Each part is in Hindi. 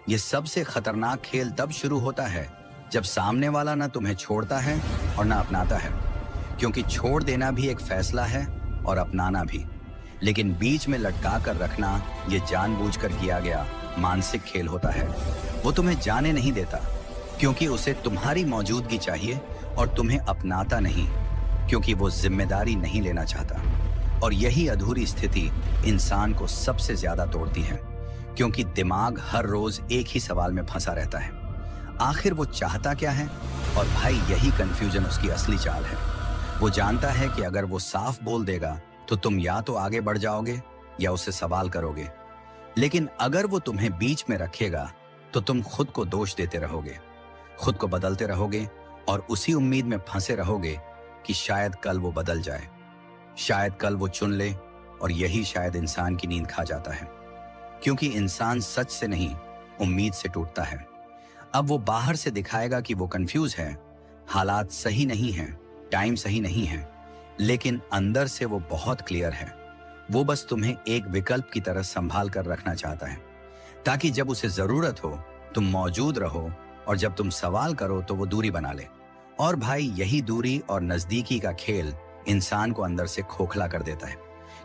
ये सबसे खतरनाक खेल तब शुरू होता है जब सामने वाला ना तुम्हें छोड़ता है और ना अपनाता है, क्योंकि छोड़ देना भी एक फैसला है और अपनाना भी। लेकिन बीच में लटका कर रखना ये जानबूझकर किया गया मानसिक खेल होता है। वो तुम्हें जाने नहीं देता क्योंकि उसे तुम्हारी मौजूदगी चाहिए, और तुम्हें अपनाता नहीं क्योंकि वो जिम्मेदारी नहीं लेना चाहता। और यही अधूरी स्थिति इंसान को सबसे ज्यादा तोड़ती है, क्योंकि दिमाग हर रोज एक ही सवाल में फंसा रहता है, आखिर वो चाहता क्या है। और भाई यही कंफ्यूजन उसकी असली चाल है। वो जानता है कि अगर वो साफ बोल देगा तो तुम या तो आगे बढ़ जाओगे या उससे सवाल करोगे, लेकिन अगर वो तुम्हें बीच में रखेगा तो तुम खुद को दोष देते रहोगे, खुद को बदलते रहोगे और उसी उम्मीद में फंसे रहोगे कि शायद कल वो बदल जाए, शायद कल वो चुन ले। और यही शायद इंसान की नींद खा जाता है, क्योंकि इंसान सच से नहीं उम्मीद से टूटता है। अब वो बाहर से दिखाएगा कि वो कंफ्यूज है, हालात सही नहीं है, टाइम सही नहीं है, लेकिन अंदर से वो बहुत क्लियर है। वो बस तुम्हें एक विकल्प की तरह संभाल कर रखना चाहता है, ताकि जब उसे जरूरत हो तुम मौजूद रहो, और जब तुम सवाल करो तो वो दूरी बना ले। और भाई यही दूरी और नजदीकी का खेल इंसान को अंदर से खोखला कर देता है,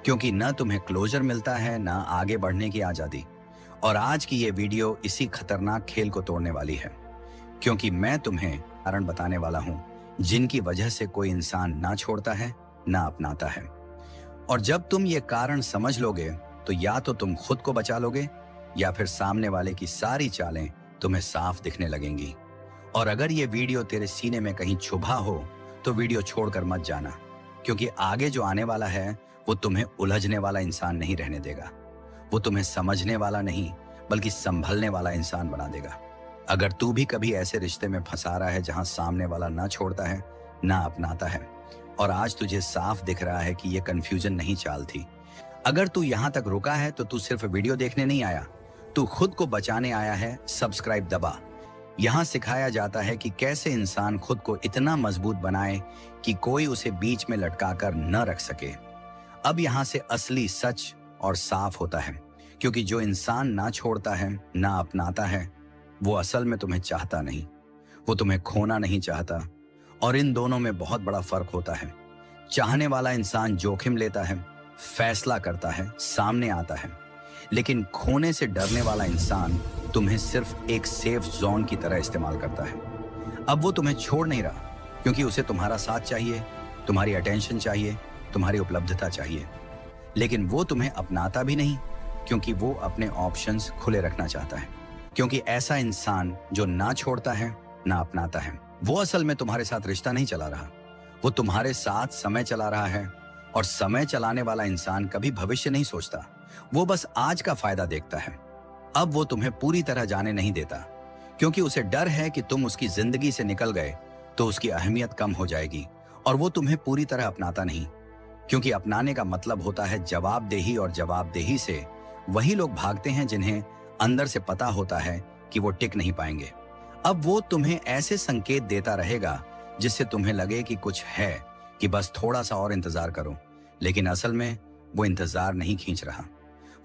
क्योंकि न तुम्हें क्लोजर मिलता है न आगे बढ़ने की आजादी। और आज की ये वीडियो इसी खतरनाक खेल को तोड़ने वाली है, क्योंकि मैं तुम्हें कारण बताने वाला हूं जिनकी वजह से कोई इंसान ना छोड़ता है ना अपनाता है। और जब तुम ये कारण समझ लोगे तो या तो तुम खुद को बचा लोगे या फिर सामने वाले की सारी चालें तुम्हें साफ दिखने लगेंगी। और अगर ये वीडियो तेरे सीने में कहीं छुपा हो तो वीडियो छोड़कर मत जाना, क्योंकि आगे जो आने वाला है वो तुम्हें उलझने वाला इंसान नहीं रहने देगा। वो तुम्हें समझने वाला नहीं बल्कि संभलने वाला इंसान बना देगा। अगर तू भी कभी ऐसे रिश्ते में फंसा रहा है जहां सामने वाला ना छोड़ता है ना अपनाता है, और आज तुझे साफ दिख रहा है कि ये कंफ्यूजन नहीं चाल थी, अगर तू यहां तक रुका है तो तू सिर्फ वीडियो देखने नहीं आया, तू खुद को बचाने आया है। सब्सक्राइब दबा। यहां सिखाया जाता है कि कैसे इंसान खुद को इतना मजबूत बनाए कि कोई उसे बीच में लटकाकर न रख सके। अब यहां से असली सच और साफ होता है, क्योंकि जो इंसान ना छोड़ता है ना अपनाता है वो असल में तुम्हें चाहता नहीं, वो तुम्हें खोना नहीं चाहता। और इन दोनों में बहुत बड़ा फर्क होता है। चाहने वाला इंसान जोखिम लेता है, फैसला करता है, सामने आता है, लेकिन खोने से डरने वाला इंसान तुम्हें सिर्फ एक सेफ जोन की तरह इस्तेमाल करता है। अब वो तुम्हें छोड़ नहीं रहा क्योंकि उसे तुम्हारा साथ चाहिए, तुम्हारी अटेंशन चाहिए, तुम्हारी उपलब्धता चाहिए, लेकिन वो तुम्हें अपनाता भी नहीं क्योंकि वो अपने ऑप्शंस खुले रखना चाहता है। क्योंकि ऐसा इंसान जो ना छोड़ता है ना अपनाता है वो असल में तुम्हारे साथ रिश्ता नहीं चला रहा, वो तुम्हारे साथ समय चला रहा है। और समय चलाने वाला इंसान कभी भविष्य नहीं सोचता, वो बस आज का फायदा देखता है। अब वो तुम्हें पूरी तरह जाने नहीं देता क्योंकि उसे डर है कि तुम उसकी जिंदगी से निकल गए तो उसकी अहमियत कम हो जाएगी। और वो तुम्हें पूरी तरह अपनाता नहीं, क्योंकि अपनाने का मतलब होता है जवाबदेही, और जवाबदेही से वही लोग भागते हैं जिन्हें अंदर से पता होता है कि वो टिक नहीं पाएंगे। अब वो तुम्हें ऐसे संकेत देता रहेगा जिससे तुम्हें लगे कि कुछ है, कि बस थोड़ा सा और इंतजार करो, लेकिन असल में वो इंतजार नहीं खींच रहा,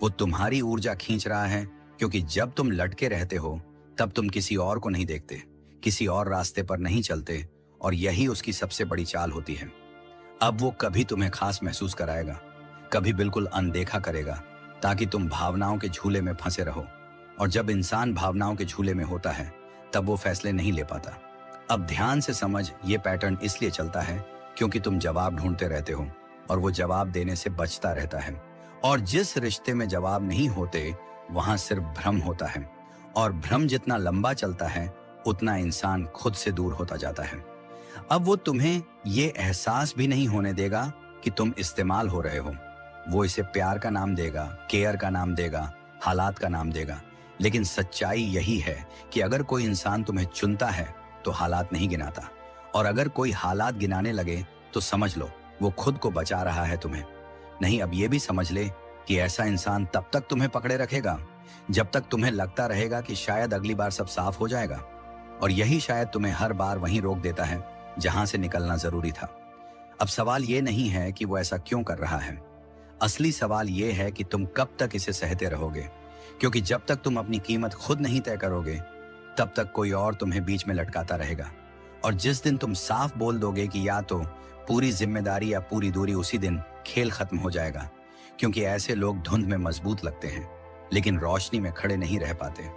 वो तुम्हारी ऊर्जा खींच रहा है। क्योंकि जब तुम लटके रहते हो तब तुम किसी और को नहीं देखते, किसी और रास्ते पर नहीं चलते, और यही उसकी सबसे बड़ी चाल होती है। अब वो कभी तुम्हें खास महसूस कराएगा, कभी बिल्कुल अनदेखा करेगा, ताकि तुम भावनाओं के झूले में फंसे रहो। और जब इंसान भावनाओं के झूले में होता है तब वो फैसले नहीं ले पाता। अब ध्यान से समझ, ये पैटर्न इसलिए चलता है क्योंकि तुम जवाब ढूंढते रहते हो और वो जवाब देने से बचता रहता है। और जिस रिश्ते में जवाब नहीं होते वहां सिर्फ भ्रम होता है, और भ्रम जितना लंबा चलता है उतना इंसान खुद से दूर होता जाता है। अब वो तुम्हें ये एहसास भी नहीं होने देगा कि तुम इस्तेमाल हो रहे हो। वो इसे प्यार का नाम देगा, केयर का नाम देगा, हालात का नाम देगा, लेकिन सच्चाई यही है कि अगर कोई इंसान तुम्हें चुनता है तो हालात नहीं गिनाता, और अगर कोई हालात गिनाने लगे तो समझ लो वो खुद को बचा रहा है, तुम्हें नहीं। अब ये भी समझ ले कि ऐसा इंसान तब तक तुम्हें पकड़े रखेगा जब तक तुम्हें लगता रहेगा कि शायद अगली बार सब साफ हो जाएगा, और यही शायद तुम्हें हर बार वहीं रोक देता है जहां से निकलना जरूरी था। अब सवाल ये नहीं है कि वो ऐसा क्यों कर रहा है, असली सवाल ये है कि तुम कब तक इसे सहते रहोगे, क्योंकि जब तक तुम अपनी कीमत खुद नहीं तय करोगे, तब तक कोई और तुम्हें बीच में लटकाता रहेगा। और जिस दिन तुम साफ बोल दोगे कि या तो पूरी जिम्मेदारी या पूरी दूरी, उसी दिन खेल खत्म हो जाएगा। क्योंकि ऐसे लोग धुंध में मजबूत लगते हैं, लेकिन रोशनी में खड़े नहीं रह पाते।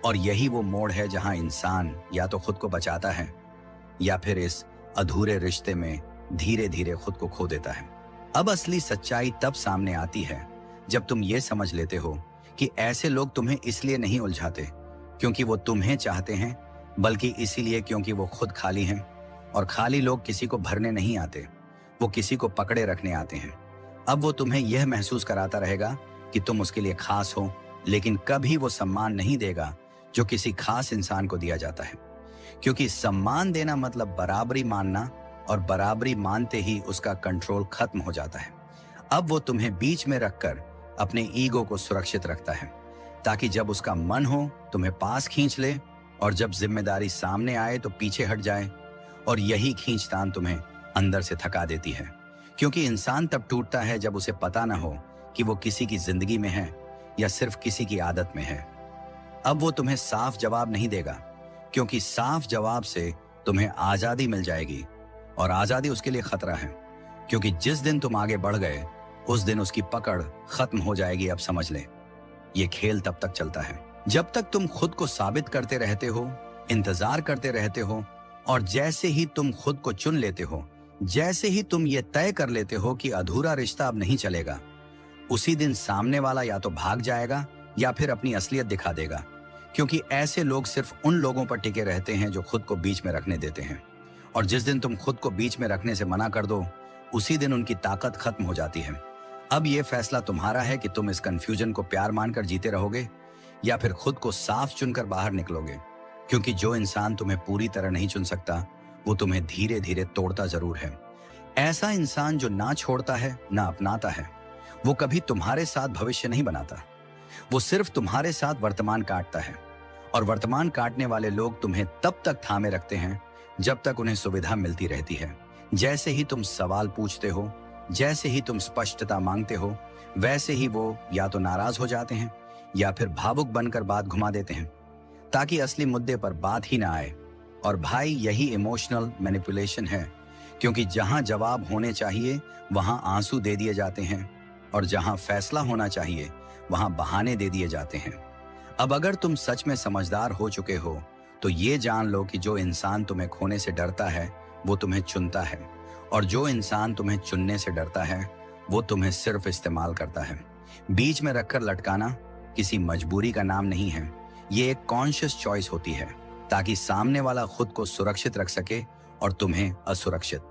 और यही वो मोड़ है जहां इंसान या तो खुद को बचाता है या फिर इस अधूरे रिश्ते में धीरे धीरे खुद को खो देता है। अब असली सच्चाई तब सामने आती है जब तुम ये समझ लेते हो कि ऐसे लोग तुम्हें इसलिए नहीं उलझाते क्योंकि वो तुम्हें चाहते हैं, बल्कि इसीलिए क्योंकि वो खुद खाली हैं। और खाली लोग किसी को भरने नहीं आते, वो किसी को पकड़े रखने आते हैं। अब वो तुम्हें यह महसूस कराता रहेगा कि तुम उसके लिए खास हो, लेकिन कभी वो सम्मान नहीं देगा जो किसी खास इंसान को दिया जाता है। क्योंकि सम्मान देना मतलब बराबरी मानना, और बराबरी मानते ही उसका कंट्रोल खत्म हो जाता है। अब वो तुम्हें बीच में रखकर अपने ईगो को सुरक्षित रखता है, ताकि जब उसका मन हो तुम्हें पास खींच ले, और जब जिम्मेदारी सामने आए तो पीछे हट जाए। और यही खींचतान तुम्हें अंदर से थका देती है, क्योंकि इंसान तब टूटता है जब उसे पता ना हो कि वो किसी की जिंदगी में है या सिर्फ किसी की आदत में है। अब वो तुम्हें साफ जवाब नहीं देगा, क्योंकि साफ जवाब से तुम्हें आजादी मिल जाएगी, और आजादी उसके लिए खतरा है। क्योंकि जिस दिन तुम आगे बढ़ गए, उस दिन उसकी पकड़ खत्म हो जाएगी। अब समझ ले, ये खेल तब तक चलता है जब तक तुम खुद को साबित करते रहते हो, इंतजार करते रहते हो, और जैसे ही तुम खुद को चुन लेते हो, जैसे ही तुम ये तय कर लेते हो कि अधूरा रिश्ता अब नहीं चलेगा, उसी दिन सामने वाला या तो भाग जाएगा या फिर अपनी असलियत दिखा देगा। क्योंकि ऐसे लोग सिर्फ उन लोगों पर टिके रहते हैं जो खुद को बीच में रखने देते हैं। और जिस दिन तुम खुद को बीच में रखने से मना कर दो, उसी दिन उनकी ताकत खत्म हो जाती है। अब यह फैसला तुम्हारा है कि तुम इस कंफ्यूजन को प्यार मानकर जीते रहोगे या फिर खुद को साफ चुनकर बाहर निकलोगे। क्योंकि जो इंसान तुम्हें पूरी तरह नहीं चुन सकता, वो तुम्हें धीरे धीरे तोड़ता जरूर है। ऐसा इंसान जो ना छोड़ता है ना अपनाता है, वो कभी तुम्हारे साथ भविष्य नहीं बनाता, वो सिर्फ तुम्हारे साथ वर्तमान काटता है। और वर्तमान काटने वाले लोग तुम्हें तब तक थामे रखते हैं जब तक उन्हें सुविधा मिलती रहती है। जैसे ही तुम सवाल पूछते हो, जैसे ही तुम स्पष्टता मांगते हो, वैसे ही वो या तो नाराज हो जाते हैं या फिर भावुक बनकर बात घुमा देते हैं, ताकि असली मुद्दे पर बात ही ना आए। और भाई, यही इमोशनल मैनिपुलेशन है। क्योंकि जहां जवाब होने चाहिए वहां आंसू दे दिए जाते हैं, और जहां फैसला होना चाहिए वहां बहाने दे दिए जाते हैं। अब अगर तुम सच में समझदार हो चुके हो, तो ये जान लो कि जो इंसान तुम्हें खोने से डरता है, वो तुम्हें चुनता है, और जो इंसान तुम्हें चुनने से डरता है, वो तुम्हें सिर्फ इस्तेमाल करता है। बीच में रखकर लटकाना किसी मजबूरी का नाम नहीं है, ये एक कॉन्शियस चॉइस होती है, ताकि सामने वाला खुद को सुरक्षित रख सके और तुम्हें असुरक्षित।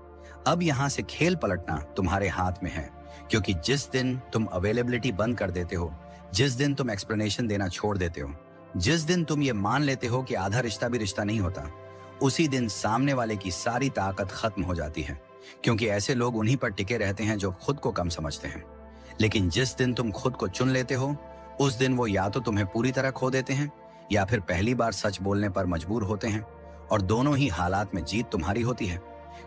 अब यहाँ से खेल पलटना तुम्हारे हाथ में है, क्योंकि जिस दिन तुम अवेलेबिलिटी बंद कर देते हो, जिस दिन तुम एक्सप्लेनेशन देना छोड़ देते हो, जिस दिन तुम ये मान लेते हो कि आधा रिश्ता भी रिश्ता नहीं होता, उसी दिन सामने वाले की सारी ताकत खत्म हो जाती है। क्योंकि ऐसे लोग उन्हीं पर टिके रहते हैं जो खुद को कम समझते हैं। लेकिन जिस दिन तुम खुद को चुन लेते हो, उस दिन वो या तो तुम्हें पूरी तरह खो देते हैं या फिर पहली बार सच बोलने पर मजबूर होते हैं। और दोनों ही हालात में जीत तुम्हारी होती है,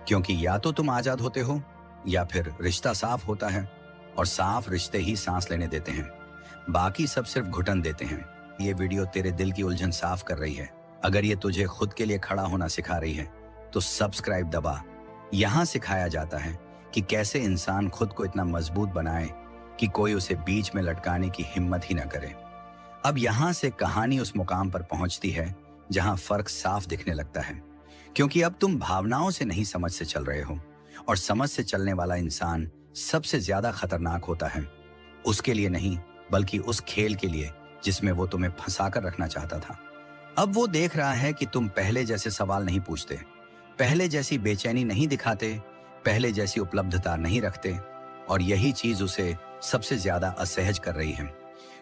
क्योंकि या तो तुम आजाद होते हो या फिर रिश्ता साफ होता है, और साफ रिश्ते ही सांस लेने देते हैं, बाकी सब सिर्फ घुटन देते हैं। ये वीडियो तेरे दिल की उलझन साफ कर रही है। अगर ये तुझे खुद के लिए खड़ा होना सिखा रही है, तो सब्सक्राइब दबा। यहाँ सिखाया जाता है कि कैसे इंसान खुद को इतना मजबूत बनाए कि कोई उसे बीच में लटकाने की हिम्मत ही न करे। अब यहाँ से कहानी उस मुकाम पर पहुंचती है जहां फर्क साफ दिखने लगता है, क्योंकि अब तुम भावनाओं से नहीं समझ से चल रहे हो, और समझ से चलने वाला इंसान सबसे ज्यादा खतरनाक होता है। उसके लिए नहीं, बल्कि उस खेल के लिए जिसमें वो तुम्हें फंसाकर रखना चाहता था। अब वो देख रहा है कि तुम पहले जैसे सवाल नहीं पूछते, पहले जैसी बेचैनी नहीं दिखाते, पहले जैसी उपलब्धता नहीं रखते, और यही चीज उसे सबसे ज्यादा असहज कर रही है।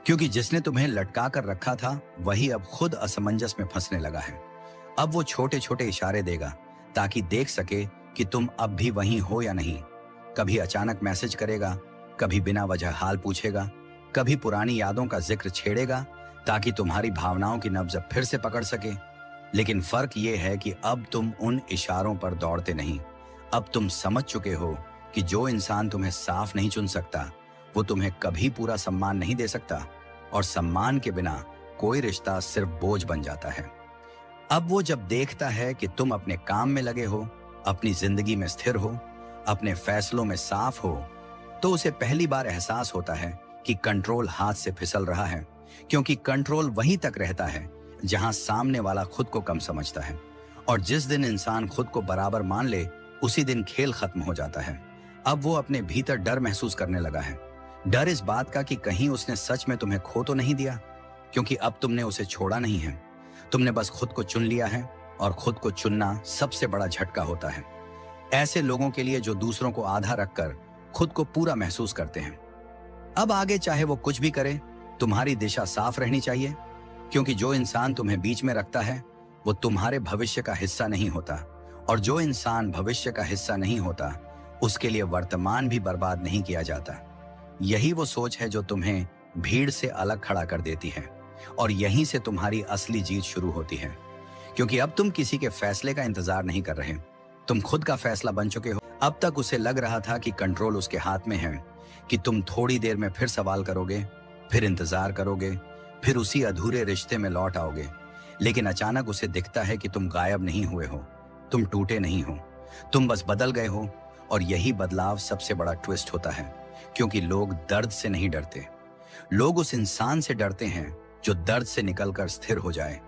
क्योंकि जिसने तुम्हें लटका कर रखा था, वही अब खुद असमंजस में फंसने लगा है। अब वो छोटे छोटे इशारे देगा ताकि देख सके कि तुम अब भी वहीं हो या नहीं। कभी अचानक मैसेज करेगा, कभी बिना वजह हाल पूछेगा, कभी पुरानी यादों का जिक्र छेड़ेगा ताकि तुम्हारी भावनाओं की नब्ज फिर से पकड़ सके। लेकिन फर्क ये है कि अब तुम उन इशारों पर दौड़ते नहीं। अब तुम समझ चुके हो कि जो इंसान तुम्हें साफ नहीं चुन सकता, वो तुम्हें कभी पूरा सम्मान नहीं दे सकता। और सम्मान के बिना कोई रिश्ता सिर्फ बोझ बन जाता है। अब वो जब देखता है कि तुम अपने काम में लगे हो, अपनी जिंदगी में स्थिर हो, अपने फैसलों में साफ हो, तो उसे पहली बार एहसास होता है कि कंट्रोल हाथ से फिसल रहा है, क्योंकि कंट्रोल वहीं तक रहता है जहां सामने वाला खुद को कम समझता है। और जिस दिन इंसान खुद को बराबर मान ले, उसी दिन खेल खत्म हो जाता है। अब वो अपने भीतर डर महसूस करने लगा है। डर इस बात का कि कहीं उसने सच में तुम्हें खो तो नहीं दिया, क्योंकि अब तुमने उसे छोड़ा नहीं है, तुमने बस खुद को चुन लिया है। और खुद को चुनना सबसे बड़ा झटका होता है ऐसे लोगों के लिए जो दूसरों को आधा रखकर खुद को पूरा महसूस करते हैं। अब आगे चाहे वो कुछ भी करे, तुम्हारी दिशा साफ रहनी चाहिए, क्योंकि जो इंसान तुम्हें बीच में रखता है वो तुम्हारे भविष्य का हिस्सा नहीं होता, और जो इंसान भविष्य का हिस्सा नहीं होता उसके लिए वर्तमान भी बर्बाद नहीं किया जाता। यही वो सोच है जो तुम्हें भीड़ से अलग खड़ा कर देती है, और यहीं से तुम्हारी असली जीत शुरू होती है, क्योंकि अब तुम किसी के फैसले का इंतजार नहीं कर रहे, तुम खुद का फैसला बन चुके हो। अब तक उसे लग रहा था कि कंट्रोल उसके हाथ में है, कि तुम थोड़ी देर में फिर सवाल करोगे, फिर इंतजार करोगे, फिर उसी अधूरे रिश्ते में लौट आओगे। लेकिन अचानक उसे दिखता है कि तुम गायब नहीं हुए हो, तुम टूटे नहीं हो, तुम बस बदल गए हो। और यही बदलाव सबसे बड़ा ट्विस्ट होता है, क्योंकि लोग दर्द से नहीं डरते, लोग उस इंसान से डरते हैं जो दर्द से निकलकर स्थिर हो जाए।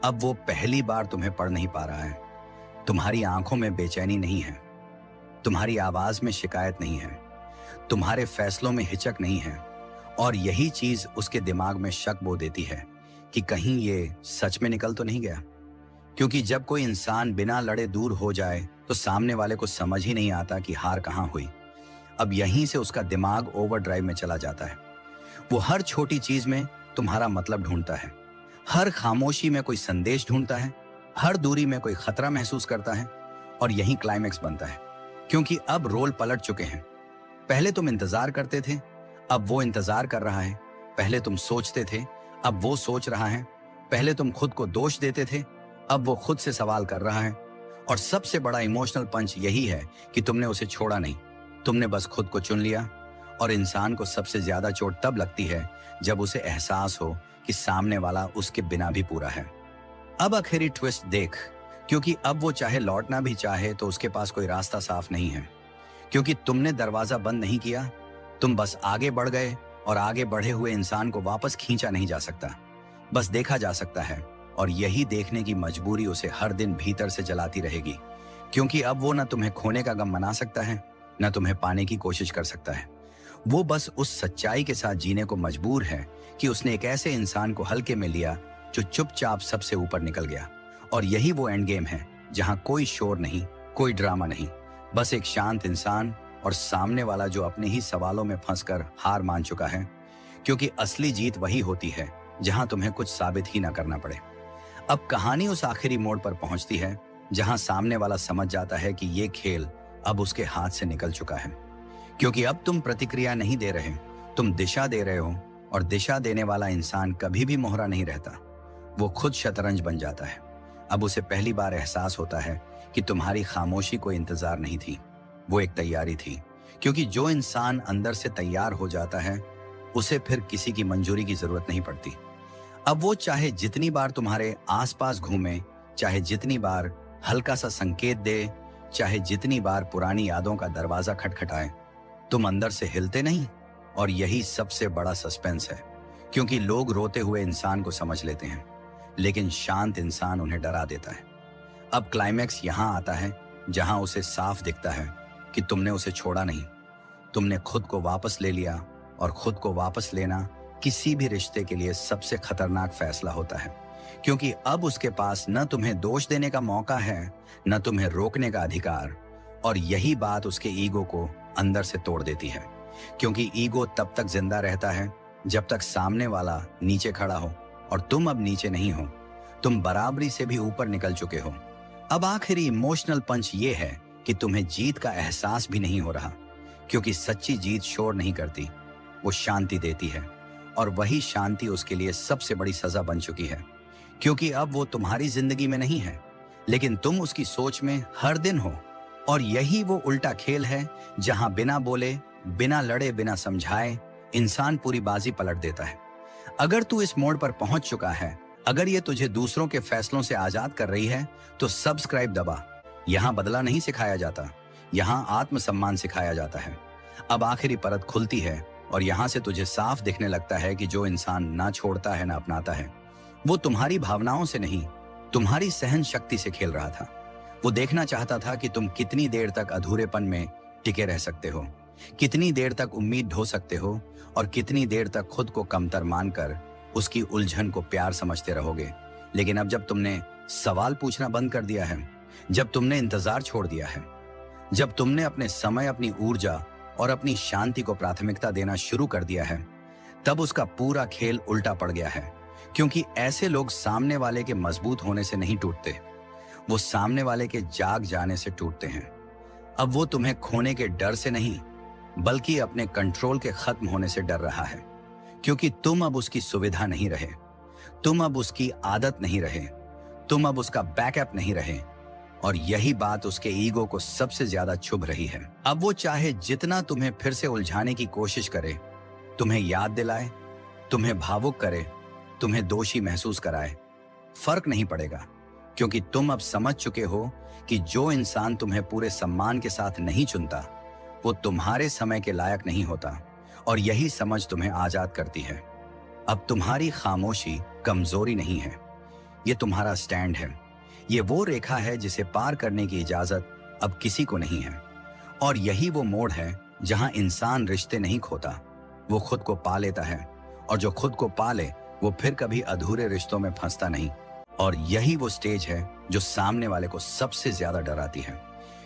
अब वो पहली बार तुम्हें पढ़ नहीं पा रहा है, तुम्हारी आंखों में बेचैनी नहीं है, तुम्हारी आवाज में शिकायत नहीं है, तुम्हारे फैसलों में हिचक नहीं है। और यही चीज उसके दिमाग में शक बो देती है कि कहीं ये सच में निकल तो नहीं गया, क्योंकि जब कोई इंसान बिना लड़े दूर हो जाए तो सामने वाले को समझ ही नहीं आता कि हार कहां हुई। अब यहीं से उसका दिमाग ओवरड्राइव में चला जाता है। वो हर छोटी चीज में तुम्हारा मतलब ढूंढता है, हर खामोशी में कोई संदेश ढूंढता है, हर दूरी में कोई खतरा महसूस करता है। और यही क्लाइमैक्स बनता है, क्योंकि अब रोल पलट चुके हैं। पहले तुम इंतजार करते थे, अब वो इंतजार कर रहा है। पहले तुम सोचते थे, अब वो सोच रहा है। पहले तुम खुद को दोष देते थे, अब वो खुद से सवाल कर रहा है। और सबसे बड़ा इमोशनल पंच यही है कि तुमने उसे छोड़ा नहीं, तुमने बस खुद को चुन लिया। और इंसान को सबसे ज्यादा चोट तब लगती है जब उसे एहसास हो कि सामने वाला उसके बिना भी पूरा है। अब आखिरी ट्विस्ट देख, क्योंकि अब वो चाहे लौटना भी चाहे तो उसके पास कोई रास्ता साफ नहीं है, क्योंकि तुमने दरवाजा बंद नहीं किया, तुम बस आगे बढ़ गए। और आगे बढ़े हुए इंसान को वापस खींचा नहीं जा सकता, बस देखा जा सकता है। और यही देखने की मजबूरी उसे हर दिन भीतर से जलाती रहेगी, क्योंकि अब वो न तुम्हें खोने का गम मना सकता है, न तुम्हें पाने की कोशिश कर सकता है। वो बस उस सच्चाई के साथ जीने को मजबूर है कि उसने एक ऐसे इंसान को हल्के में लिया जो चुपचाप सबसे ऊपर निकल गया। और यही वो एंड गेम है, जहां कोई शोर नहीं, कोई ड्रामा नहीं, बस एक शांत इंसान और सामने वाला जो अपने ही सवालों में फंसकर हार मान चुका है। क्योंकि असली जीत वही होती है जहां तुम्हें कुछ साबित ही ना करना पड़े। अब कहानी उस आखिरी मोड़ पर पहुंचती है जहां सामने वाला समझ जाता है कि ये खेल अब उसके हाथ से निकल चुका है, क्योंकि अब तुम प्रतिक्रिया नहीं दे रहे, तुम दिशा दे रहे हो। और दिशा देने वाला इंसान कभी भी मोहरा नहीं रहता, वो खुद शतरंज बन जाता है। अब उसे पहली बार एहसास होता है कि तुम्हारी खामोशी कोई इंतजार नहीं थी, वो एक तैयारी थी। क्योंकि जो इंसान अंदर से तैयार हो जाता है उसे फिर किसी की मंजूरी की जरूरत नहीं पड़ती। अब वो चाहे जितनी बार तुम्हारे आसपास घूमे, चाहे जितनी बार हल्का सा संकेत दे, चाहे जितनी बार पुरानी यादों का दरवाजा खटखटाए, तुम अंदर से हिलते नहीं। और यही सबसे बड़ा सस्पेंस है, क्योंकि लोग रोते हुए इंसान को समझ लेते हैं, लेकिन शांत इंसान उन्हें डरा देता है। अब क्लाइमैक्स यहां आता है जहां उसे साफ दिखता है कि तुमने उसे छोड़ा नहीं, तुमने खुद को वापस ले लिया। और खुद को वापस लेना किसी भी रिश्ते के लिए सबसे खतरनाक फैसला होता है, क्योंकि अब उसके पास न तुम्हें दोष देने का मौका है, न तुम्हें रोकने का अधिकार। और यही बात उसके ईगो को अंदर से तोड़ देती है, क्योंकि ईगो तब तक जिंदा रहता है जब तक सामने वाला नीचे खड़ा हो, और तुम अब नीचे नहीं हो, तुम बराबरी से भी ऊपर निकल चुके हो। अब आखिरी इमोशनल पंच ये है कि तुम्हें जीत का एहसास भी नहीं हो रहा, क्योंकि सच्ची जीत शोर नहीं करती, वो शांति देती है। और वही शांति उसके लिए सबसे बड़ी सजा बन चुकी है, क्योंकि अब वो तुम्हारी जिंदगी में नहीं है, लेकिन तुम उसकी सोच में हर दिन हो। और यही वो उल्टा खेल है जहां बिना बोले, बिना लड़े, बिना समझाए इंसान पूरी बाजी पलट देता है। अगर तू इस मोड़ पर पहुंच चुका है, अगर ये तुझे दूसरों के फैसलों से आजाद कर रही है, तो सब्सक्राइब दबा। यहाँ बदला नहीं सिखाया जाता, यहाँ आत्मसम्मान सिखाया जाता है। अब आखिरी परत खुलती है और यहाँ से तुझे साफ दिखने लगता है कि जो इंसान ना छोड़ता है ना अपनाता है, वो तुम्हारी भावनाओं से नहीं, तुम्हारी सहन शक्ति से खेल रहा था। वो देखना चाहता था कि तुम कितनी देर तक अधूरेपन में टिके रह सकते हो, कितनी देर तक उम्मीद ढो सकते हो और कितनी देर तक खुद को कमतर मानकर उसकी उलझन को प्यार समझते रहोगे। लेकिन अब जब तुमने सवाल पूछना बंद कर दिया है, जब तुमने इंतजार छोड़ दिया है, जब तुमने अपने समय, अपनी ऊर्जा और अपनी शांति को प्राथमिकता देना शुरू कर दिया है, तब उसका पूरा खेल उल्टा पड़ गया है। क्योंकि ऐसे लोग सामने वाले के मजबूत होने से नहीं टूटते, वो सामने वाले के जाग जाने से टूटते हैं। अब वो तुम्हें खोने के डर से नहीं, बल्कि अपने कंट्रोल के खत्म होने से डर रहा है। क्योंकि तुम अब उसकी सुविधा नहीं रहे, तुम अब उसकी आदत नहीं रहे, तुम अब उसका बैकअप नहीं रहे। और यही बात उसके ईगो को सबसे ज्यादा चुभ रही है। अब वो चाहे जितना तुम्हें फिर से उलझाने की कोशिश करे, तुम्हें याद दिलाए, तुम्हें भावुक करे, तुम्हें दोषी महसूस कराए, फर्क नहीं पड़ेगा। क्योंकि तुम अब समझ चुके हो कि जो इंसान तुम्हें पूरे सम्मान के साथ नहीं चुनता, वो तुम्हारे समय के लायक नहीं होता। और यही समझ तुम्हें आजाद करती है। अब तुम्हारी खामोशी कमजोरी नहीं है, ये तुम्हारा स्टैंड है। ये वो रेखा है जिसे पार करने की इजाजत अब किसी को नहीं है। और यही वो मोड़ है जहां इंसान रिश्ते नहीं खोता, वो खुद को पा लेता है। और जो खुद को पाले, वो फिर कभी अधूरे रिश्तों में फंसता नहीं। और यही वो स्टेज है जो सामने वाले को सबसे ज्यादा डराती है।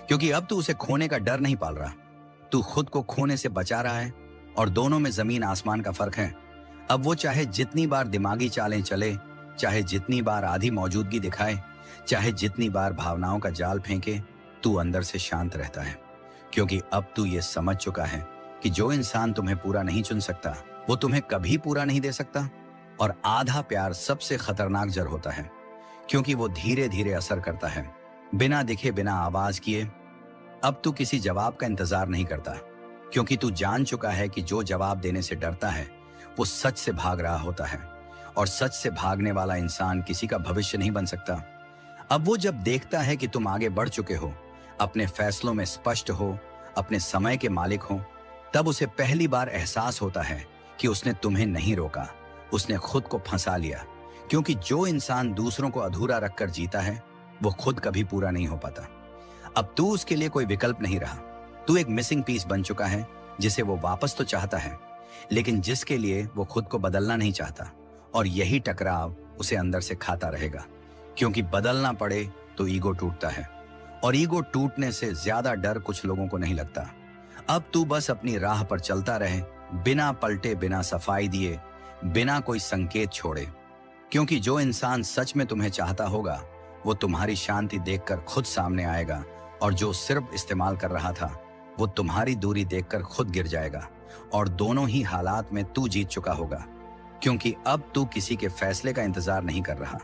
क्योंकि अब तू उसे खोने का डर नहीं पाल रहा, तू खुद को खोने से बचा रहा है। और दोनों में जमीन आसमान का फर्क है। अब वो चाहे जितनी बार दिमागी चालें चले, चाहे जितनी बार आधी मौजूदगी दिखाए, चाहे जितनी बार भावनाओं का जाल फेंके, तू अंदर से शांत रहता है। क्योंकि अब तू ये समझ चुका है कि जो इंसान तुम्हें पूरा नहीं चुन सकता, वो तुम्हें कभी पूरा नहीं दे सकता। और आधा प्यार सबसे खतरनाक जर होता है, क्योंकि वो धीरे धीरे असर करता है, बिना दिखे, बिना आवाज किए। अब तू किसी जवाब का इंतजार नहीं करता, क्योंकि तू जान चुका है कि जो जवाब देने से डरता है, वो सच से भाग रहा होता है। और सच से भागने वाला इंसान किसी का भविष्य नहीं बन सकता। अब वो जब देखता है कि तुम आगे बढ़ चुके हो, अपने फैसलों में स्पष्ट हो, अपने समय के मालिक हो, तब उसे पहली बार एहसास होता है कि उसने तुम्हें नहीं रोका, उसने खुद को फंसा लिया। क्योंकि जो इंसान दूसरों को अधूरा रखकर जीता है, वो खुद कभी पूरा नहीं हो पाता। अब तू उसके लिए कोई विकल्प नहीं रहा, तू एक मिसिंग पीस बन चुका है, जिसे वो वापस तो चाहता है, लेकिन जिसके लिए वो खुद को बदलना नहीं चाहता। और यही टकराव उसे अंदर से खाता रहेगा। क्योंकि बदलना पड़े तो ईगो टूटता है, और ईगो टूटने से ज्यादा डर कुछ लोगों को नहीं लगता। अब तू बस अपनी राह पर चलता रहे, बिना पलटे, बिना सफाई दिए, बिना कोई संकेत छोड़े। क्योंकि जो इंसान सच में तुम्हें चाहता होगा, वो तुम्हारी शांति देखकर खुद सामने आएगा। और जो सिर्फ इस्तेमाल कर रहा था, वो तुम्हारी दूरी देखकर खुद गिर जाएगा। और दोनों ही हालात में तू जीत चुका होगा। क्योंकि अब तू किसी के फैसले का इंतजार नहीं कर रहा,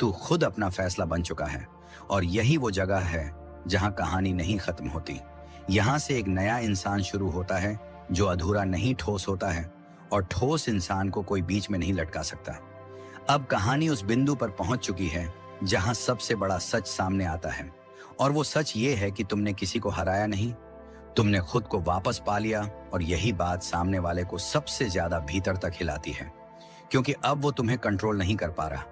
तू खुद अपना फैसला बन चुका है। और यही वो जगह है जहां कहानी नहीं खत्म होती। यहां से एक नया इंसान शुरू होता है, जो अधूरा नहीं, ठोस होता है। और ठोस इंसान को कोई बीच में नहीं लटका सकता। अब कहानी उस बिंदु पर पहुंच चुकी है जहां सबसे बड़ा सच सामने आता है। और वो सच ये है कि तुमने किसी को हराया नहीं, तुमने खुद को वापस पा लिया। और यही बात सामने वाले को सबसे ज्यादा भीतर तक हिलाती है। क्योंकि अब वो तुम्हें कंट्रोल नहीं कर पा रहा,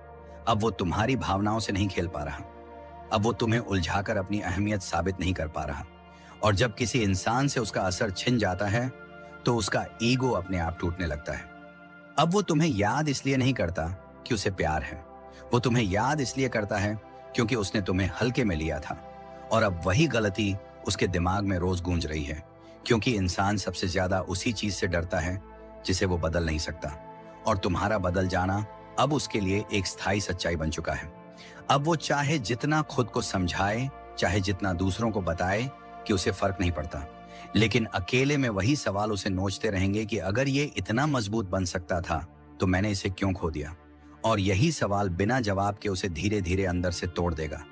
अब वो तुम्हारी भावनाओं से नहीं खेल पा रहा, अब वो तुम्हें उलझाकर अपनी अहमियत साबित नहीं कर पा रहा। और जब किसी इंसान से उसका असर छिन जाता है, तो उसका ईगो अपने आप टूटने लगता है। अब वो तुम्हें याद इसलिए नहीं करता कि उसे प्यार है, वो तुम्हें याद इसलिए करता है क्योंकि उसने तुम्हें हल्के में लिया था। और अब वही गलती उसके दिमाग में रोज गूंज रही है। क्योंकि इंसान सबसे ज्यादा उसी चीज से डरता है जिसे वो बदल नहीं सकता। और तुम्हारा बदल जाना अब उसके लिए एक स्थायी सच्चाई बन चुका है। अब वो चाहे जितना खुद को समझाए, चाहे जितना दूसरों को बताए कि उसे फर्क नहीं पड़ता, लेकिन अकेले में वही सवाल उसे नोचते रहेंगे कि अगर ये इतना मजबूत बन सकता था, तो मैंने इसे क्यों खो दिया। और यही सवाल बिना जवाब के उसे धीरे धीरे अंदर से तोड़ देगा।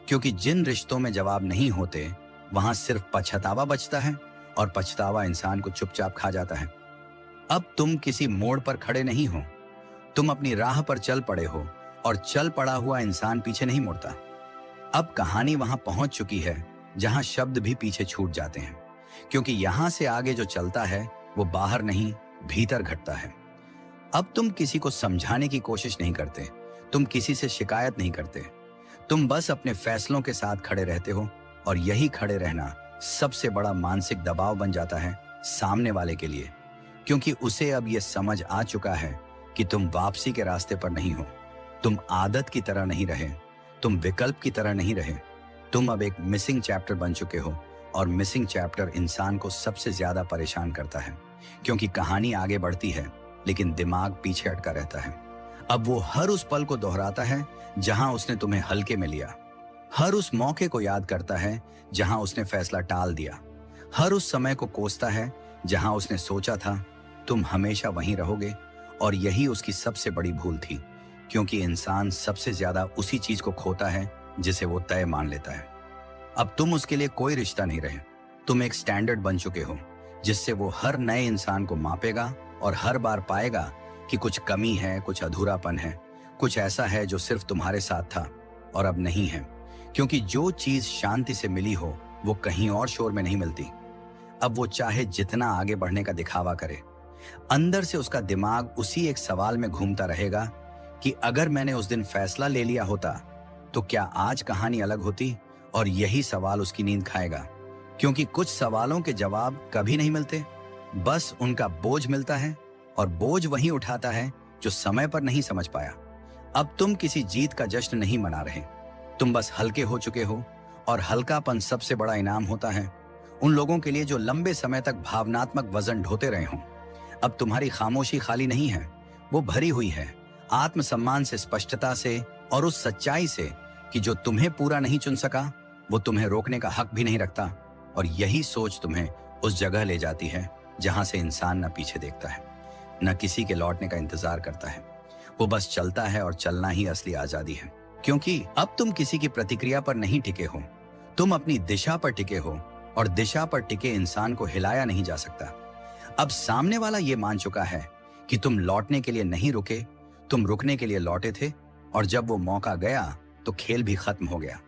क्योंकि जिन रिश्तों में जवाब नहीं होते, वहां सिर्फ पछतावा बचता है। और पछतावा इंसान को चुपचाप खा जाता है। अब तुम किसी मोड़ पर खड़े नहीं हो, तुम अपनी राह पर चल पड़े हो और चल पड़ा हुआ इंसान पीछे नहीं मुड़ता। अब कहानी वहां पहुंच चुकी है जहां शब्द भी पीछे छूट जाते हैं, क्योंकि यहां से आगे जो चलता है वो बाहर नहीं भीतर घटता है। अब तुम किसी को समझाने की कोशिश नहीं करते, तुम किसी से शिकायत नहीं करते, तुम बस अपने फैसलों के साथ खड़े रहते हो। और यही खड़े रहना सबसे बड़ा मानसिक दबाव बन जाता है सामने वाले के लिए, क्योंकि उसे अब यह समझ आ चुका है कि तुम वापसी के रास्ते पर नहीं हो, तुम आदत की तरह नहीं रहे, तुम विकल्प की तरह नहीं रहे, तुम अब एक मिसिंग चैप्टर बन चुके हो। और मिसिंग चैप्टर इंसान को सबसे ज्यादा परेशान करता है, क्योंकि कहानी आगे बढ़ती है लेकिन दिमाग पीछे अटका रहता है। अब वो हर उस पल को दोहराता है जहां उसने तुम्हें हल्के में लिया, हर उस मौके को याद करता है जहां उसने फैसला टाल दिया, हर उस समय को कोसता है जहां उसने सोचा था तुम हमेशा वहीं रहोगे। और यही उसकी सबसे बड़ी भूल थी, क्योंकि इंसान सबसे ज्यादा उसी चीज को खोता है जिसे वो तय मान लेता है। अब तुम उसके लिए कोई रिश्ता नहीं रहे, तुम एक स्टैंडर्ड बन चुके हो जिससे वो हर नए इंसान को मापेगा और हर बार पाएगा कि कुछ कमी है, कुछ अधूरापन है, कुछ ऐसा है जो सिर्फ तुम्हारे साथ था और अब नहीं है। क्योंकि जो चीज शांति से मिली हो वो कहीं और शोर में नहीं मिलती। अब वो चाहे जितना आगे बढ़ने का दिखावा करे, अंदर से उसका दिमाग उसी एक सवाल में घूमता रहेगा कि अगर मैंने उस दिन फैसला ले लिया होता तो क्या आज कहानी अलग होती। और यही सवाल उसकी नींद खाएगा, क्योंकि कुछ सवालों के जवाब कभी नहीं मिलते, बस उनका बोझ मिलता है। और बोझ वही उठाता है जो समय पर नहीं समझ पाया। अब तुम किसी जीत का जश्न नहीं मना रहे, तुम बस हल्के हो चुके हो। और हल्कापन सबसे बड़ा इनाम होता है उन लोगों के लिए जो लंबे समय तक भावनात्मक वजन ढोते रहे हों। अब तुम्हारी खामोशी खाली नहीं है, वो भरी हुई है आत्मसम्मान से, स्पष्टता से और उस सच्चाई से कि जो तुम्हें पूरा नहीं चुन सका वो तुम्हें रोकने का हक भी नहीं रखता। और यही सोच तुम्हें उस जगह ले जाती है जहां से इंसान न पीछे देखता है, न किसी के लौटने का इंतजार करता है, वो बस चलता है। और चलना ही असली आजादी है, क्योंकि अब तुम किसी की प्रतिक्रिया पर नहीं टिके हो, तुम अपनी दिशा पर टिके हो। और दिशा पर टिके इंसान को हिलाया नहीं जा सकता। अब सामने वाला ये मान चुका है कि तुम लौटने के लिए नहीं रुके, तुम रुकने के लिए लौटे थे। और जब वो मौका गया तो खेल भी खत्म हो गया।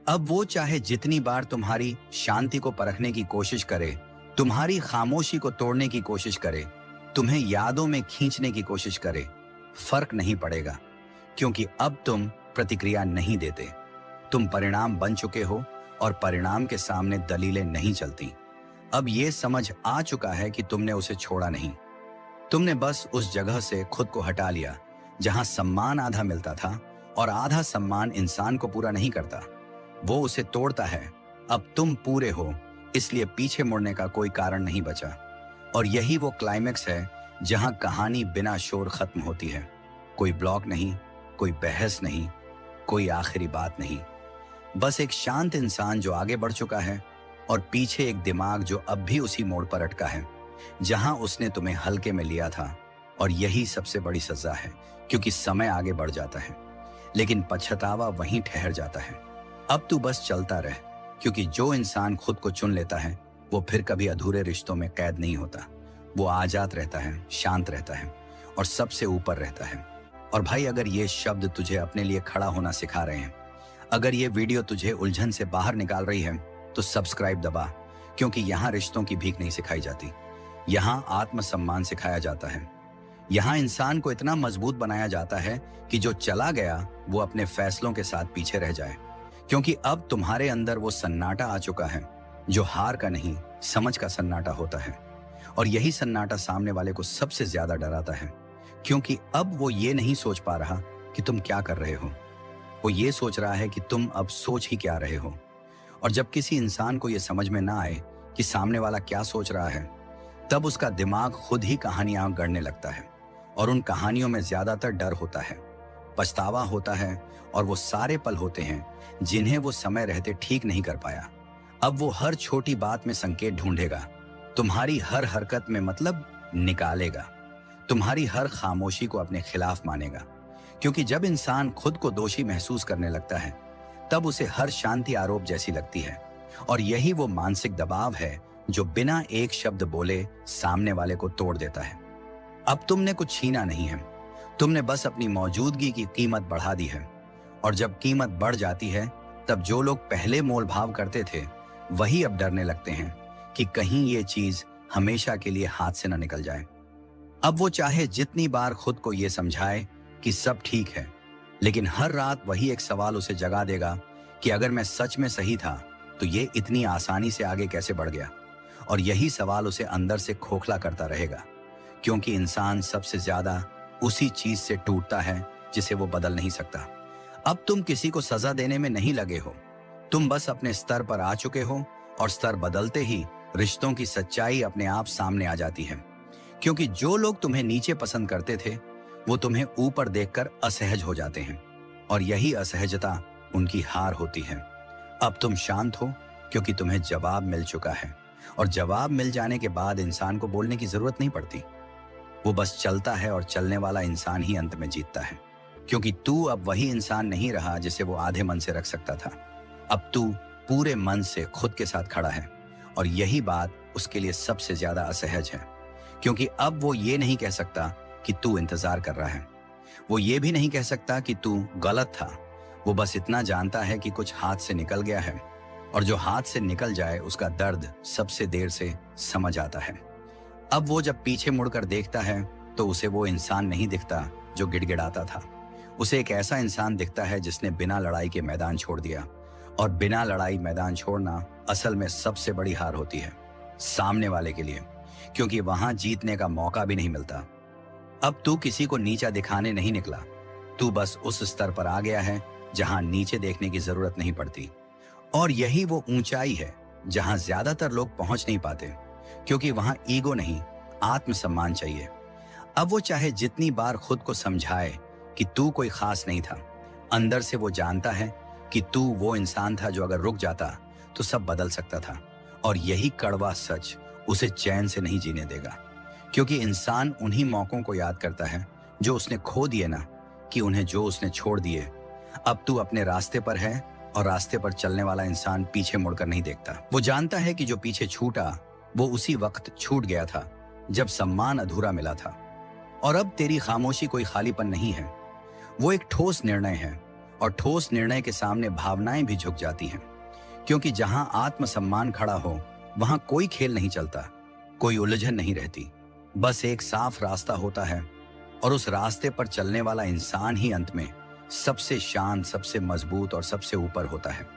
अब वो चाहे जितनी बार तुम्हारी शांति को परखने की कोशिश करे, तुम्हारी खामोशी को तोड़ने की कोशिश करे, तुम्हें यादों में खींचने की कोशिश करे, फर्क नहीं पड़ेगा, क्योंकि अब तुम प्रतिक्रिया नहीं देते, तुम परिणाम बन चुके हो। और परिणाम के सामने दलीलें नहीं चलती। अब ये समझ आ चुका है कि तुमने उसे छोड़ा नहीं, तुमने बस उस जगह से खुद को हटा लिया जहां सम्मान आधा मिलता था। और आधा सम्मान इंसान को पूरा नहीं करता, वो उसे तोड़ता है। अब तुम पूरे हो, इसलिए पीछे मुड़ने का कोई कारण नहीं बचा। और यही वो क्लाइमेक्स है जहां कहानी बिना शोर खत्म होती है। कोई ब्लॉक नहीं, कोई बहस नहीं, कोई आखिरी बात नहीं, बस एक शांत इंसान जो आगे बढ़ चुका है और पीछे एक दिमाग जो अब भी उसी मोड़ पर अटका है जहां उसने तुम्हें हल्के में लिया था। और यही सबसे बड़ी सजा है, क्योंकि समय आगे बढ़ जाता है लेकिन पछतावा वहीं ठहर जाता है। अब तू बस चलता रह, क्योंकि जो इंसान खुद को चुन लेता है वो फिर कभी अधूरे रिश्तों में कैद नहीं होता। वो आजाद रहता है, शांत रहता है और सबसे ऊपर रहता है। और भाई, अगर ये शब्द तुझे अपने लिए खड़ा होना सिखा रहे हैं, अगर ये वीडियो तुझे उलझन से बाहर निकाल रही है, तो सब्सक्राइब दबा, क्योंकि यहाँ रिश्तों की भीख नहीं सिखाई जाती, यहाँ आत्मसम्मान सिखाया जाता है। यहाँ इंसान को इतना मजबूत बनाया जाता है कि जो चला गया वो अपने फैसलों के साथ पीछे रह जाए, क्योंकि अब तुम्हारे अंदर वो सन्नाटा आ चुका है जो हार का नहीं, समझ का सन्नाटा होता है। और यही सन्नाटा सामने वाले को सबसे ज्यादा डराता है, क्योंकि अब वो ये नहीं सोच पा रहा कि तुम क्या कर रहे हो, वो ये सोच रहा है कि तुम अब सोच ही क्या रहे हो। और जब किसी इंसान को ये समझ में ना आए कि सामने वाला क्या सोच रहा है, तब उसका दिमाग खुद ही कहानियां गढ़ने लगता है। और उन कहानियों में ज्यादातर डर होता है, पछतावा होता है और वो सारे पल होते हैं जिन्हें वो समय रहते ठीक नहीं कर पाया। अब वो हर छोटी बात में संकेत ढूंढेगा, तुम्हारी हर हरकत में मतलब निकालेगा, तुम्हारी हर खामोशी को अपने खिलाफ मानेगा। क्योंकि जब इंसान खुद को दोषी महसूस करने लगता है तब उसे हर शांति आरोप जैसी लगती है। और यही वो मानसिक दबाव है जो बिना एक शब्द बोले सामने वाले को तोड़ देता है। अब तुमने कुछ छीना नहीं है, तुमने बस अपनी मौजूदगी की कीमत बढ़ा दी है, और जब कीमत बढ़ जाती है तब जो लोग पहले मोल भाव करते थे वही अब डरने लगते हैं कि कहीं ये चीज हमेशा के लिए हाथ से न निकल जाए। अब वो चाहे जितनी बार खुद को ये समझाए कि सब ठीक है, लेकिन हर रात वही एक सवाल उसे जगा देगा कि अगर मैं सच में सही था तो ये इतनी आसानी से आगे कैसे बढ़ गया। और यही सवाल उसे अंदर से खोखला करता रहेगा, क्योंकि इंसान सबसे ज्यादा उसी चीज से टूटता है जिसे वो बदल नहीं सकता। अब तुम किसी को सजा देने में नहीं लगे हो, तुम बस अपने स्तर पर आ चुके हो, और स्तर बदलते ही रिश्तों की सच्चाई अपने आप सामने आ जाती है। क्योंकि जो लोग तुम्हें नीचे पसंद करते थे वो तुम्हें ऊपर देखकर असहज हो जाते हैं, और यही असहजता उनकी हार होती है। अब तुम शांत हो क्योंकि तुम्हें जवाब मिल चुका है, और जवाब मिल जाने के बाद इंसान को बोलने की जरूरत नहीं पड़ती। वो बस चलता है, और चलने वाला इंसान ही अंत में जीतता है। क्योंकि तू अब वही इंसान नहीं रहा जिसे वो आधे मन से रख सकता था। अब तू पूरे मन से खुद के साथ खड़ा है, और यही बात उसके लिए सबसे ज्यादा असहज है। क्योंकि अब वो ये नहीं कह सकता कि तू इंतजार कर रहा है, वो ये भी नहीं कह सकता कि तू गलत था। वो बस इतना जानता है कि कुछ हाथ से निकल गया है, और जो हाथ से निकल जाए उसका दर्द सबसे देर से समझ आता है। अब वो जब पीछे मुड़कर देखता है तो उसे वो इंसान नहीं दिखता जो गिड़गिड़ाता था। उसे एक ऐसा इंसान दिखता है जिसने बिना लड़ाई के मैदान छोड़ दिया, और बिना लड़ाई मैदान छोड़ना असल में सबसे बड़ी हार होती है सामने वाले के लिए, क्योंकि वहां जीतने का मौका भी नहीं मिलता। अब तू किसी को नीचा दिखाने नहीं निकला, तू बस उस स्तर पर आ गया है जहां नीचे देखने की जरूरत नहीं पड़ती। और यही वो ऊंचाई है जहां ज्यादातर लोग पहुंच नहीं पाते, क्योंकि वहां ईगो नहीं, आत्मसम्मान चाहिए। अब वो चाहे जितनी बार खुद को समझाए कि तू कोई खास नहीं था, अंदर से वो जानता है कि तू वो इंसान था जो अगर रुक जाता तो सब बदल सकता था। और यही कड़वा सच उसे चैन से नहीं जीने देगा, क्योंकि इंसान उन्हीं मौकों को याद करता है जो उसने खो दिए ना, कि उन्हें जो उसने छोड़ दिए। अब तू अपने रास्ते पर है, और रास्ते पर चलने वाला इंसान पीछे मुड़कर नहीं देखता। वो जानता है कि जो पीछे छूटा वो उसी वक्त छूट गया था जब सम्मान अधूरा मिला था। और अब तेरी खामोशी कोई खालीपन नहीं है, वो एक ठोस निर्णय है, और ठोस निर्णय के सामने भावनाएं भी झुक जाती हैं। क्योंकि जहां आत्मसम्मान खड़ा हो वहां कोई खेल नहीं चलता, कोई उलझन नहीं रहती, बस एक साफ रास्ता होता है, और उस रास्ते पर चलने वाला इंसान ही अंत में सबसे शांत, सबसे मजबूत और सबसे ऊपर होता है।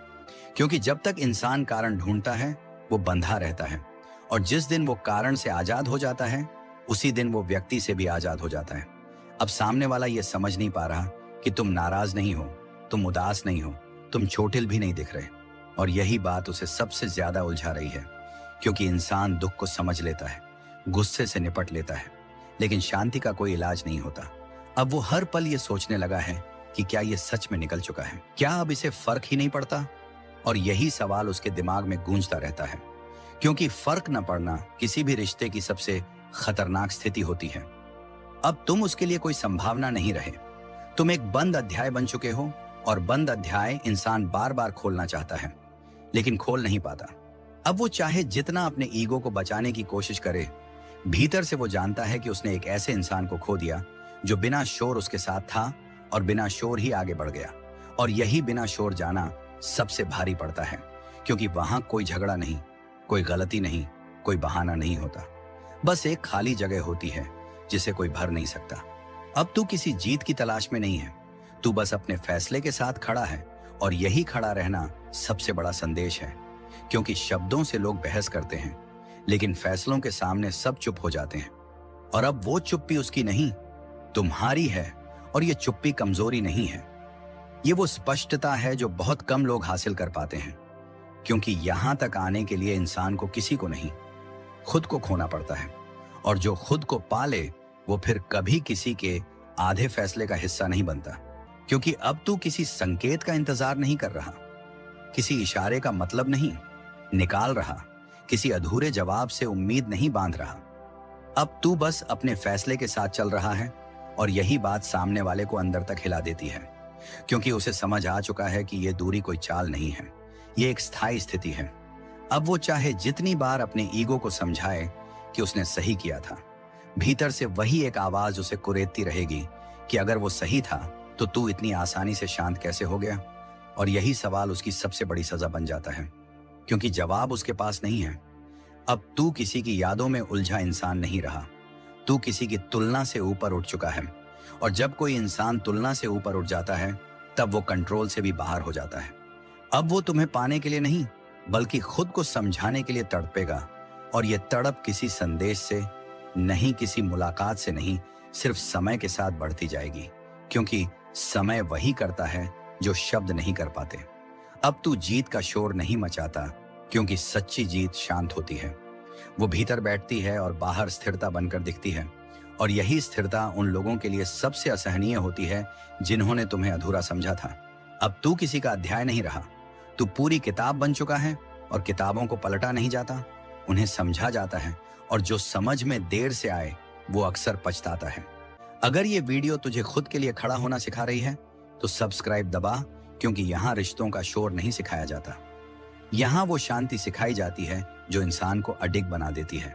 क्योंकि जब तक इंसान कारण ढूंढता है वो बंधा रहता है, और जिस दिन वो कारण से आजाद हो जाता है उसी दिन वो व्यक्ति से भी आजाद हो जाता है। अब सामने वाला ये समझ नहीं पा रहा कि तुम नाराज नहीं हो, तुम उदास नहीं हो, तुम चोटिल भी नहीं दिख रहे, और यही बात उसे सबसे ज्यादा उलझा रही है। क्योंकि इंसान दुख को समझ लेता है, गुस्से से निपट लेता है, लेकिन शांति का कोई इलाज नहीं होता। अब वो हर पल ये सोचने लगा है कि क्या ये सच में निकल चुका है, क्या अब इसे फर्क ही नहीं पड़ता। और यही सवाल उसके दिमाग में गूंजता रहता है, क्योंकि फर्क न पड़ना किसी भी रिश्ते की सबसे खतरनाक स्थिति होती है। अब तुम उसके लिए कोई संभावना नहीं रहे, तुम एक बंद अध्याय बन चुके हो, और बंद अध्याय इंसान बार बार खोलना चाहता है लेकिन खोल नहीं पाता। अब वो चाहे जितना अपने ईगो को बचाने की कोशिश करे, भीतर से वो जानता है कि उसने एक ऐसे इंसान को खो दिया जो बिना शोर उसके साथ था, और बिना शोर ही आगे बढ़ गया। और यही बिना शोर जाना सबसे भारी पड़ता है, क्योंकि वहां कोई झगड़ा नहीं, कोई गलती नहीं, कोई बहाना नहीं होता, बस एक खाली जगह होती है जिसे कोई भर नहीं सकता। अब तू किसी जीत की तलाश में नहीं है, तू बस अपने फैसले के साथ खड़ा है, और यही खड़ा रहना सबसे बड़ा संदेश है। क्योंकि शब्दों से लोग बहस करते हैं, लेकिन फैसलों के सामने सब चुप हो जाते हैं। और अब वो चुप्पी उसकी नहीं, तुम्हारी है, और ये चुप्पी कमजोरी नहीं है, ये वो स्पष्टता है जो बहुत कम लोग हासिल कर पाते हैं। क्योंकि यहां तक आने के लिए इंसान को किसी को नहीं, खुद को खोना पड़ता है, और जो खुद को पाले वो फिर कभी किसी के आधे फैसले का हिस्सा नहीं बनता। क्योंकि अब तू किसी संकेत का इंतजार नहीं कर रहा, किसी इशारे का मतलब नहीं निकाल रहा, किसी अधूरे जवाब से उम्मीद नहीं बांध रहा। अब तू बस अपने फैसले के साथ चल रहा है, और यही बात सामने वाले को अंदर तक हिला देती है, क्योंकि उसे समझ आ चुका है कि यह दूरी कोई चाल नहीं है, ये एक स्थायी स्थिति है। अब वो चाहे जितनी बार अपने ईगो को समझाए कि उसने सही किया था, भीतर से वही एक आवाज उसे कुरेदती रहेगी कि अगर वो सही था तो तू इतनी आसानी से शांत कैसे हो गया। और यही सवाल उसकी सबसे बड़ी सजा बन जाता है, क्योंकि जवाब उसके पास नहीं है। अब तू किसी की यादों में उलझा इंसान नहीं रहा, तू किसी की तुलना से ऊपर उठ चुका है। और जब कोई इंसान तुलना से ऊपर उठ जाता है तब वो कंट्रोल से भी बाहर हो जाता है। अब वो तुम्हें पाने के लिए नहीं बल्कि खुद को समझाने के लिए तड़पेगा। और ये तड़प किसी संदेश से नहीं, किसी मुलाकात से नहीं, सिर्फ समय के साथ बढ़ती जाएगी, क्योंकि समय वही करता है जो शब्द नहीं कर पाते। अब तू जीत का शोर नहीं मचाता, क्योंकि सच्ची जीत शांत होती है। वो भीतर बैठती है और बाहर स्थिरता बनकर दिखती है। और यही स्थिरता उन लोगों के लिए सबसे असहनीय होती है जिन्होंने तुम्हें अधूरा समझा था। अब तू किसी का अध्याय नहीं रहा, तू पूरी किताब बन चुका है। और किताबों को पलटा नहीं जाता, उन्हें समझा जाता है। और जो समझ में देर से आए वो अक्सर पछताता है। अगर ये वीडियो तुझे खुद के लिए खड़ा होना सिखा रही है तो सब्सक्राइब दबा, क्योंकि यहाँ रिश्तों का शोर नहीं सिखाया जाता, यहाँ वो शांति सिखाई जाती है जो इंसान को अडिग बना देती है।